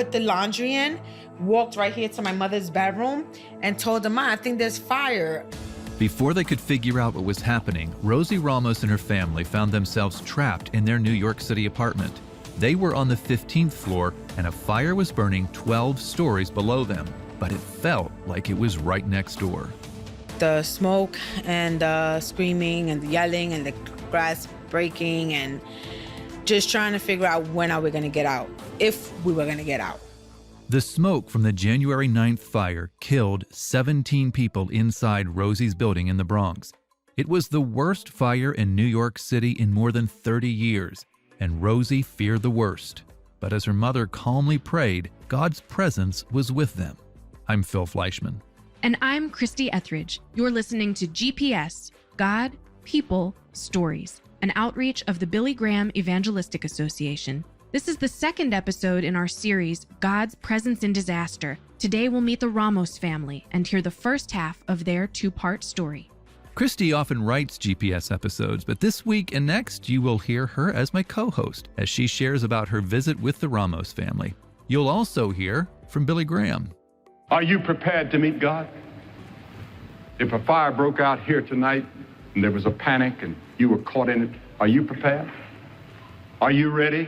Put the laundry in, walked right here to my mother's bedroom and told them, I think there's fire. Before they could figure out what was happening, Rosie Ramos and her family found themselves trapped in their New York City apartment. They were on the 15th floor and a fire was burning 12 stories below them, but it felt like it was right next door. The smoke and the screaming and the yelling and the glass breaking and just trying to figure out when are we going to get out, if we were going to get out. The smoke from the January 9th fire killed 17 people inside Rosie's building in the Bronx. It was the worst fire in New York City in more than 30 years, and Rosie feared the worst. But as her mother calmly prayed, God's presence was with them. I'm Phil Fleischman. And I'm Christy Etheridge. You're listening to GPS, God, People, Stories, an outreach of the Billy Graham Evangelistic Association. This is the second episode in our series, God's Presence in Disaster. Today we'll meet the Ramos family and hear the first half of their two-part story. Christy often writes GPS episodes, but this week and next you will hear her as my co-host as she shares about her visit with the Ramos family. You'll also hear from Billy Graham. Are you prepared to meet God? If a fire broke out here tonight and there was a panic and you were caught in it, are you prepared? Are you ready?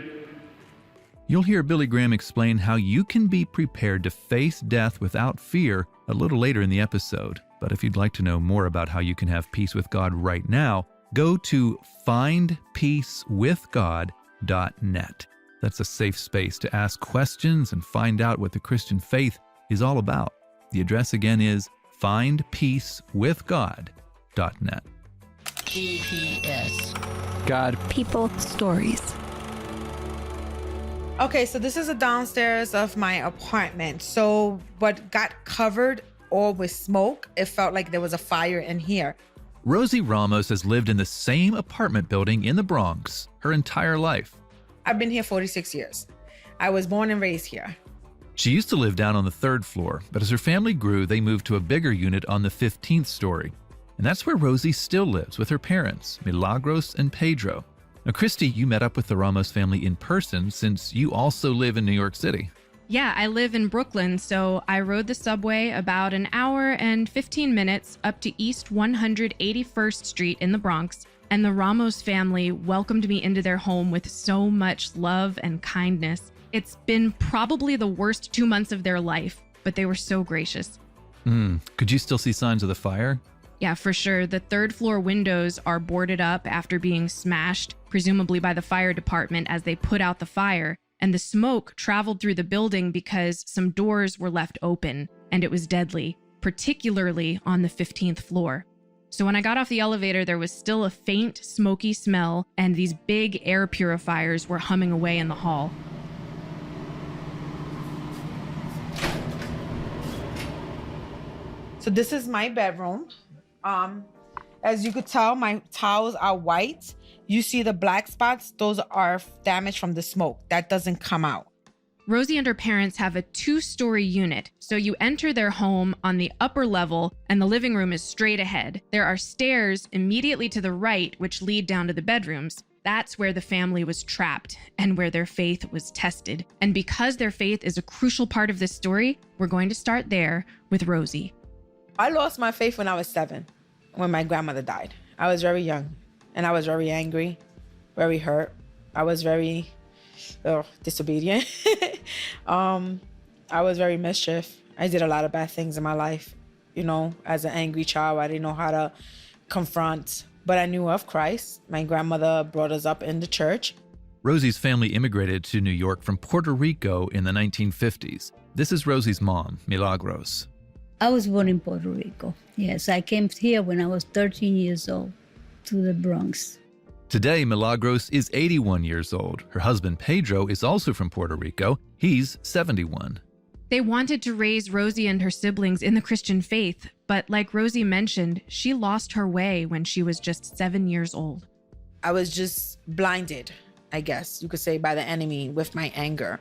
You'll hear Billy Graham explain how you can be prepared to face death without fear a little later in the episode. But if you'd like to know more about how you can have peace with God right now, go to findpeacewithgod.net. That's a safe space to ask questions and find out what the Christian faith is all about. The address again is findpeacewithgod.net. GPS. God. People. Stories. Okay, so this is the downstairs of my apartment. So what got covered all with smoke, it felt like there was a fire in here. Rosie Ramos has lived in the same apartment building in the Bronx her entire life. I've been here 46 years. I was born and raised here. She used to live down on the 3rd floor, but as her family grew, they moved to a bigger unit on the 15th story. And that's where Rosie still lives with her parents, Milagros and Pedro. Now, Christy, you met up with the Ramos family in person since you also live in New York City. Yeah, I live in Brooklyn, so I rode the subway about an hour and 15 minutes up to East 181st Street in the Bronx, and the Ramos family welcomed me into their home with so much love and kindness. It's been probably the worst 2 months of their life, but they were so gracious. Could you still see signs of the fire? Yeah, for sure. The 3rd floor windows are boarded up after being smashed, presumably by the fire department as they put out the fire. And the smoke traveled through the building because some doors were left open, and it was deadly, particularly on the 15th floor. So when I got off the elevator, there was still a faint, smoky smell, and these big air purifiers were humming away in the hall. So this is my bedroom. As you could tell, my towels are white. You see the black spots, those are damage from the smoke. That doesn't come out. Rosie and her parents have a 2-story unit, so you enter their home on the upper level and the living room is straight ahead. There are stairs immediately to the right which lead down to the bedrooms. That's where the family was trapped and where their faith was tested. And because their faith is a crucial part of this story, we're going to start there with Rosie. I lost my faith when I was 7, when my grandmother died. I was very young and I was very angry, very hurt. I was very disobedient. I was very mischief. I did a lot of bad things in my life. You know, as an angry child, I didn't know how to confront, but I knew of Christ. My grandmother brought us up in the church. Rosie's family immigrated to New York from Puerto Rico in the 1950s. This is Rosie's mom, Milagros. I was born in Puerto Rico. Yes, I came here when I was 13 years old to the Bronx. Today, Milagros is 81 years old. Her husband, Pedro, is also from Puerto Rico. He's 71. They wanted to raise Rosie and her siblings in the Christian faith, but like Rosie mentioned, she lost her way when she was just 7 years old. I was just blinded, I guess you could say, by the enemy with my anger.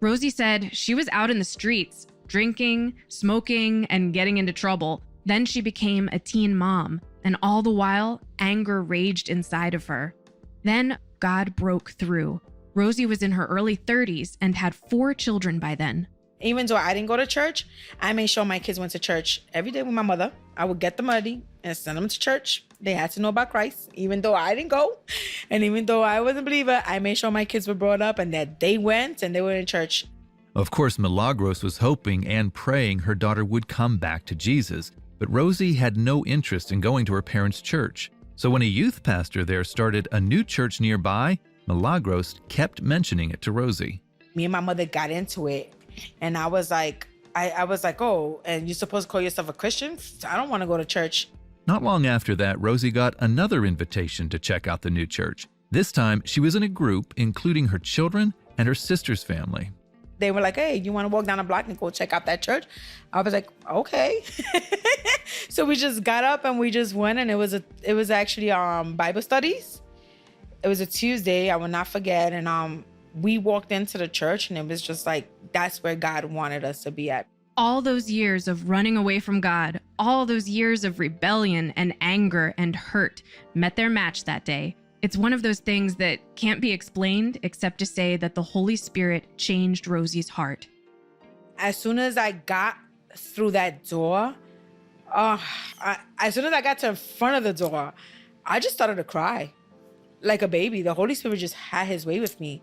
Rosie said she was out in the streets, drinking, smoking, and getting into trouble. Then she became a teen mom, and all the while, anger raged inside of her. Then God broke through. Rosie was in her early 30s and had 4 children by then. Even though I didn't go to church, I made sure my kids went to church every day with my mother. I would get them ready and send them to church. They had to know about Christ, even though I didn't go. And even though I wasn't a believer, I made sure my kids were brought up and that they went and they were in church. Of course, Milagros was hoping and praying her daughter would come back to Jesus, but Rosie had no interest in going to her parents' church. So when a youth pastor there started a new church nearby, Milagros kept mentioning it to Rosie. Me and my mother got into it, and I was like, oh, and you're supposed to call yourself a Christian? I don't want to go to church. Not long after that, Rosie got another invitation to check out the new church. This time, she was in a group including her children and her sister's family. They were like, hey, you want to walk down the block and go check out that church? I was like, okay. So we just got up and we just went, and it was actually Bible studies. It was a Tuesday, I will not forget, and we walked into the church, and it was just like, that's where God wanted us to be at. All those years of running away from God, all those years of rebellion and anger and hurt met their match that day. It's one of those things that can't be explained except to say that the Holy Spirit changed Rosie's heart. As soon as I got through that door, as soon as I got to in front of the door, I just started to cry like a baby. The Holy Spirit just had his way with me.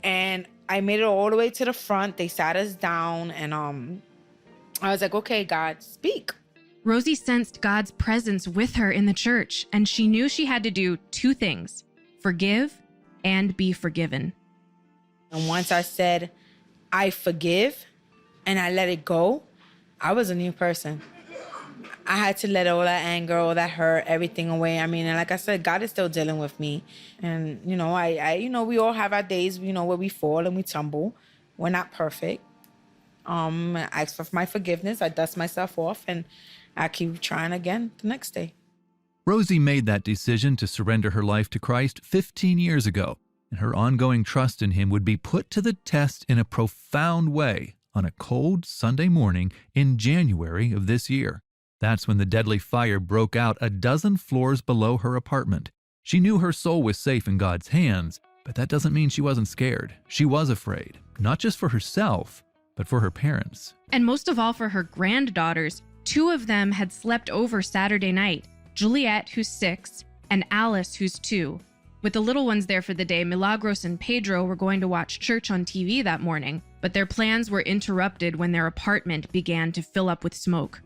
And I made it all the way to the front. They sat us down, and I was like, okay, God, speak. Rosie sensed God's presence with her in the church, and she knew she had to do 2 things: forgive and be forgiven. And once I said, I forgive, and I let it go, I was a new person. I had to let all that anger, all that hurt, everything away. I mean, and like I said, God is still dealing with me. And, you know, we all have our days, where we fall and we tumble. We're not perfect. I ask for my forgiveness. I dust myself off, and I keep trying again the next day. Rosie made that decision to surrender her life to Christ 15 years ago, and her ongoing trust in him would be put to the test in a profound way on a cold Sunday morning in January of this year. That's when the deadly fire broke out a dozen floors below her apartment. She knew her soul was safe in God's hands, but that doesn't mean she wasn't scared. She was afraid, not just for herself, but for her parents. And most of all for her granddaughters. 2 of them had slept over Saturday night: Juliet, who's 6, and Alice, who's 2. With the little ones there for the day, Milagros and Pedro were going to watch church on TV that morning, but their plans were interrupted when their apartment began to fill up with smoke.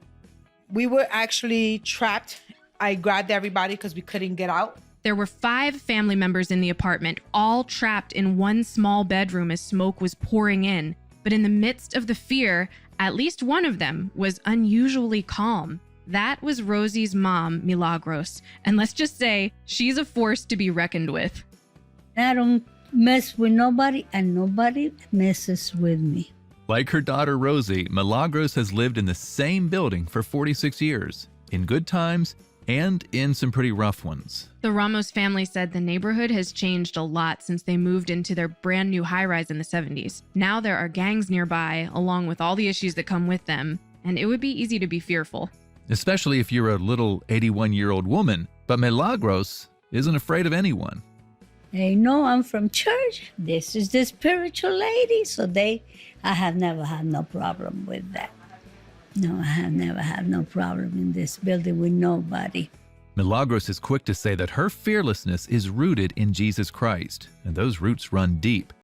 We were actually trapped. I grabbed everybody because we couldn't get out. There were 5 family members in the apartment, all trapped in one small bedroom as smoke was pouring in. But in the midst of the fear, at least one of them was unusually calm. That was Rosie's mom, Milagros. And let's just say, she's a force to be reckoned with. I don't mess with nobody, and nobody messes with me. Like her daughter Rosie, Milagros has lived in the same building for 46 years, in good times and in some pretty rough ones. The Ramos family said the neighborhood has changed a lot since they moved into their brand new high-rise in the 70s. Now there are gangs nearby, along with all the issues that come with them, and it would be easy to be fearful. Especially if you're a little 81-year-old woman, but Milagros isn't afraid of anyone. They know I'm from church. This is the spiritual lady. So I have never had no problem with that. No, I have never had no problem in this building with nobody. Milagros is quick to say that her fearlessness is rooted in Jesus Christ, and those roots run deep.